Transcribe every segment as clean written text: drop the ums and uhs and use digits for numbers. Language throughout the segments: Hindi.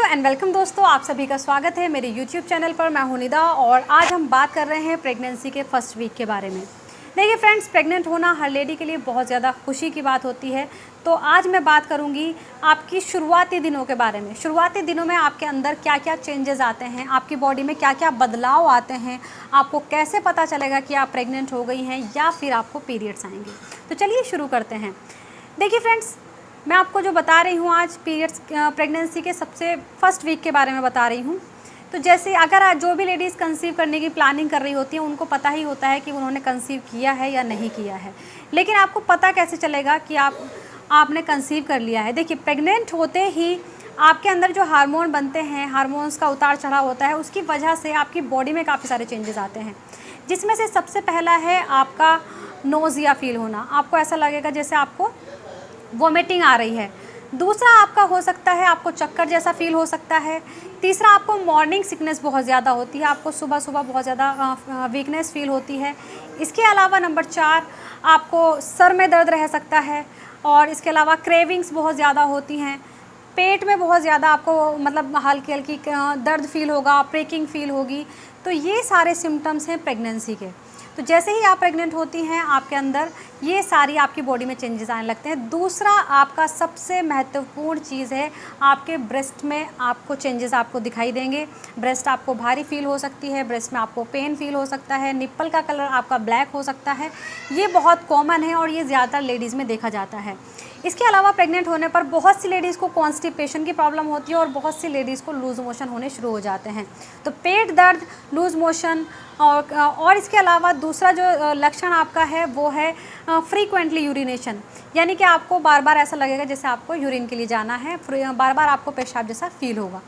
एंड वेलकम दोस्तों, आप सभी का स्वागत है मेरे यूट्यूब चैनल पर। मैं हूं निदा और आज हम बात कर रहे हैं प्रेगनेंसी के फर्स्ट वीक के बारे में। देखिए फ्रेंड्स, प्रेग्नेंट होना हर लेडी के लिए बहुत ज़्यादा खुशी की बात होती है। तो आज मैं बात करूंगी आपकी शुरुआती दिनों के बारे में। शुरुआती दिनों में आपके अंदर क्या क्या चेंजेस आते हैं, आपकी बॉडी में क्या क्या बदलाव आते हैं, आपको कैसे पता चलेगा कि आप प्रेग्नेंट हो गई हैं या फिर आपको पीरियड्स आएंगे। तो चलिए शुरू करते हैं। देखिए फ्रेंड्स, मैं आपको जो बता रही हूँ आज पीरियड्स प्रेगनेंसी के सबसे फर्स्ट वीक के बारे में बता रही हूँ। तो जैसे अगर आज जो भी लेडीज़ कंसीव करने की प्लानिंग कर रही होती हैं उनको पता ही होता है कि उन्होंने कंसीव किया है या नहीं किया है, लेकिन आपको पता कैसे चलेगा कि आपने कंसीव कर लिया है। देखिए, प्रेग्नेंट होते ही आपके अंदर जो हार्मोन बनते हैं, हार्मोन्स का उतार चढ़ाव होता है, उसकी वजह से आपकी बॉडी में काफ़ी सारे चेंजेस आते हैं, जिसमें से सबसे पहला है आपका नोज़िया फील होना। आपको ऐसा लगेगा जैसे आपको वोमिटिंग आ रही है। दूसरा आपका हो सकता है आपको चक्कर जैसा फील हो सकता है। तीसरा आपको मॉर्निंग सिकनेस बहुत ज़्यादा होती है, आपको सुबह सुबह बहुत ज़्यादा वीकनेस फील होती है। इसके अलावा नंबर 4 आपको सर में दर्द रह सकता है और इसके अलावा क्रेविंग्स बहुत ज़्यादा होती हैं। पेट में बहुत ज़्यादा आपको मतलब हल्की हल्की दर्द फील होगा, प्रेकिंग फील होगी। तो ये सारे सिम्टम्स हैं प्रेगनेंसी के। तो जैसे ही आप प्रेग्नेंट होती हैं आपके अंदर ये सारी आपकी बॉडी में चेंजेस आने लगते हैं। दूसरा आपका सबसे महत्वपूर्ण चीज़ है आपके ब्रेस्ट में आपको चेंजेस आपको दिखाई देंगे। ब्रेस्ट आपको भारी फील हो सकती है, ब्रेस्ट में आपको पेन फील हो सकता है, निप्पल का कलर आपका ब्लैक हो सकता है। ये बहुत कॉमन है और ये ज़्यादातर लेडीज़ में देखा जाता है। इसके अलावा प्रेग्नेंट होने पर बहुत सी लेडीज़ को कॉन्स्टिपेशन की प्रॉब्लम होती है और बहुत सी लेडीज़ को लूज़ मोशन होने शुरू हो जाते हैं। तो पेट दर्द, लूज़ मोशन और इसके अलावा दूसरा जो लक्षण आपका है वो है फ्रीक्वेंटली यूरिनेशन, यानी कि आपको बार बार ऐसा लगेगा जैसे आपको यूरिन के लिए जाना है, बार बार आपको पेशाब जैसा फील होगा।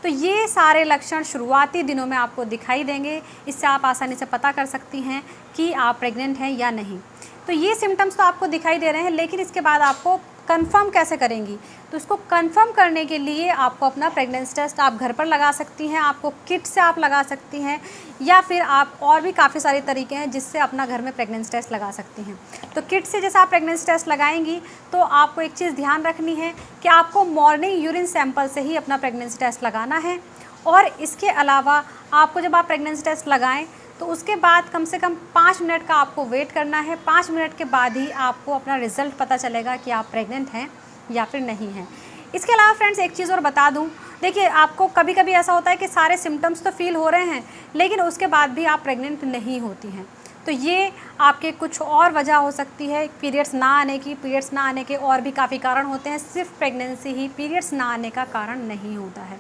तो ये सारे लक्षण शुरुआती दिनों में आपको दिखाई देंगे। इससे आप आसानी से पता कर सकती हैं कि आप प्रेग्नेंट हैं या नहीं। तो ये सिम्टम्स तो आपको दिखाई दे रहे हैं, लेकिन इसके बाद आपको कंफर्म कैसे करेंगी? तो इसको कंफर्म करने के लिए आपको अपना प्रेगनेंसी टेस्ट आप घर पर लगा सकती हैं, आपको किट से आप लगा सकती हैं, या फिर आप और भी काफ़ी सारे तरीके हैं जिससे अपना घर में प्रेगनेंसी टेस्ट लगा सकती हैं। तो किट से जैसे आप प्रेगनेंसी टेस्ट लगाएंगी तो आपको एक चीज़ ध्यान रखनी है कि आपको मॉर्निंग यूरिन सैंपल से ही अपना प्रेगनेंसी टेस्ट लगाना है। और इसके अलावा आपको जब आप प्रेगनेंसी टेस्ट लगाएँ तो उसके बाद कम से कम 5 मिनट का आपको वेट करना है। 5 मिनट के बाद ही आपको अपना रिज़ल्ट पता चलेगा कि आप प्रेग्नेंट हैं या फिर नहीं हैं। इसके अलावा फ्रेंड्स एक चीज़ और बता दूं, देखिए आपको कभी कभी ऐसा होता है कि सारे सिम्टम्स तो फील हो रहे हैं लेकिन उसके बाद भी आप प्रेग्नेंट नहीं होती हैं। तो ये आपके कुछ और वजह हो सकती है पीरियड्स ना आने की। पीरियड्स ना आने के और भी काफ़ी कारण होते हैं, सिर्फ प्रेगनेंसी ही पीरियड्स ना आने का कारण नहीं होता है।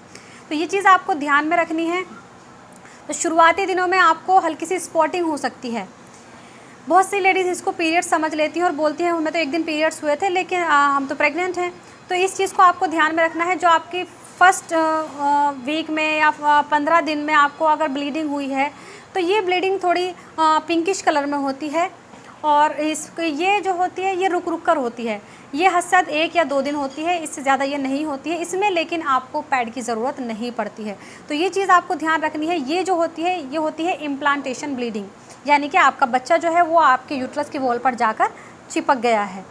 तो ये चीज़ आपको ध्यान में रखनी है। तो शुरुआती दिनों में आपको हल्की सी स्पॉटिंग हो सकती है। बहुत सी लेडीज़ इसको पीरियड्स समझ लेती हैं और बोलती हैं हमें तो एक दिन पीरियड्स हुए थे लेकिन हम तो प्रेग्नेंट हैं। तो इस चीज़ को आपको ध्यान में रखना है। जो आपकी फर्स्ट वीक में या 15 दिन में आपको अगर ब्लीडिंग हुई है तो ये ब्लीडिंग थोड़ी पिंकिश कलर में होती है और ये जो होती है ये रुक रुक कर होती है। ये हद से 1 या 2 दिन होती है, इससे ज़्यादा ये नहीं होती है इसमें, लेकिन आपको पैड की ज़रूरत नहीं पड़ती है। तो ये चीज़ आपको ध्यान रखनी है। ये जो होती है ये होती है इम्प्लांटेशन ब्लीडिंग, यानी कि आपका बच्चा जो है वो आपके यूट्रस की वॉल पर जाकर चिपक गया है,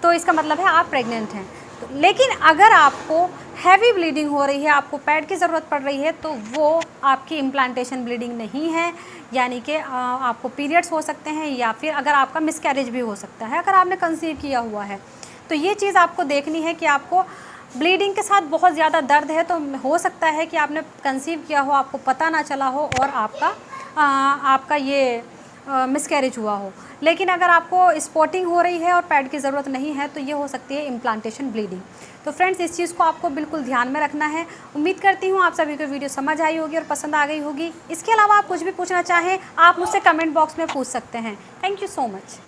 तो इसका मतलब है आप प्रेग्नेंट हैं। तो लेकिन अगर आपको हैवी ब्लीडिंग हो रही है, आपको पैड की ज़रूरत पड़ रही है, तो वो आपकी इम्प्लांटेशन ब्लीडिंग नहीं है, यानी कि आपको पीरियड्स हो सकते हैं या फिर अगर आपका मिसकैरेज भी हो सकता है अगर आपने कंसीव किया हुआ है। तो ये चीज़ आपको देखनी है कि आपको ब्लीडिंग के साथ बहुत ज़्यादा दर्द है तो हो सकता है कि आपने कंसीव किया हो, आपको पता ना चला हो और आपका ये मिसकैरेज हुआ हो। लेकिन अगर आपको स्पॉटिंग हो रही है और पैड की ज़रूरत नहीं है तो ये हो सकती है इम्प्लांटेशन ब्लीडिंग। तो फ्रेंड्स, इस चीज़ को आपको बिल्कुल ध्यान में रखना है। उम्मीद करती हूँ आप सभी को वीडियो समझ आई होगी और पसंद आ गई होगी। इसके अलावा आप कुछ भी पूछना चाहें आप मुझसे कमेंट बॉक्स में पूछ सकते हैं। Thank you so much.